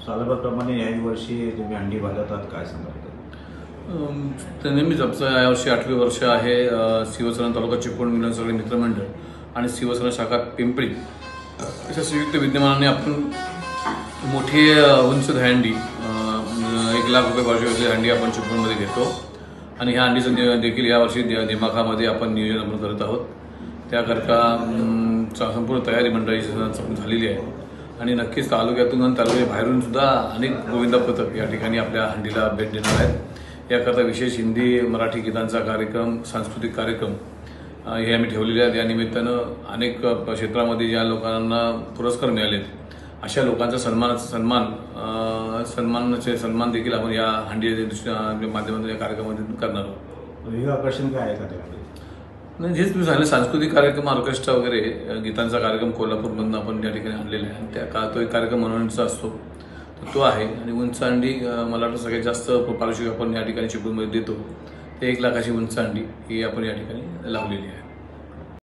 सालाबादप्रमाणे याही वर्षी तुम्ही अंडी बांधतात, काय सांगाल? तर नेहमीच आमचं यावर्षी 8वे वर्ष आहे. शिवसेना तालुका चिपळूण मिलन सगळे मित्रमंडळ आणि शिवसेना शाखा पिंपरी अशा संयुक्त विद्यमानाने आपण मोठी उंच हंडी 1 लाख रुपये वर्षाची हंडी आपण चिपळूणमध्ये घेतो आणि ह्या हंडीचं देखील यावर्षी दिमाखामध्ये आपण नियोजन आपण करत आहोत. त्याकरता संपूर्ण तयारी मंडळी झालेली आहे आणि नक्कीच तालुक्यातून आणि तालुक्याच्या बाहेरून सुद्धा अनेक गोविंदा पथक या ठिकाणी आपल्या हंडीला भेट देणार आहेत. याकरता विशेष हिंदी मराठी गीतांचा कार्यक्रम, सांस्कृतिक कार्यक्रम हे आम्ही ठेवलेले आहेत. या निमित्तानं अनेक क्षेत्रामध्ये ज्या लोकांना पुरस्कार मिळालेत अशा लोकांचा सन्मान देखील आपण या हंडीच्या माध्यमातून या कार्यक्रमातून करणार आहोत. हे आकर्षण काय आहे का त्यामध्ये? नाही, हेच तुम्ही सांगितलं, सांस्कृतिक कार्यक्रम, ऑर्केस्ट्रा वगैरे, गीतांचा कार्यक्रम कोल्हापूरमधून आपण या ठिकाणी आणलेला आहे आणि तो एक कार्यक्रम मनोरंजनचा असतो तो आहे. आणि उंच हंडी मला वाटतं सगळ्यात जास्त पारितोषिक आपण या ठिकाणी चिपळूणमध्ये देतो. ते 1 लाखाची उंच हंडी ही आपण या ठिकाणी लावलेली आहे.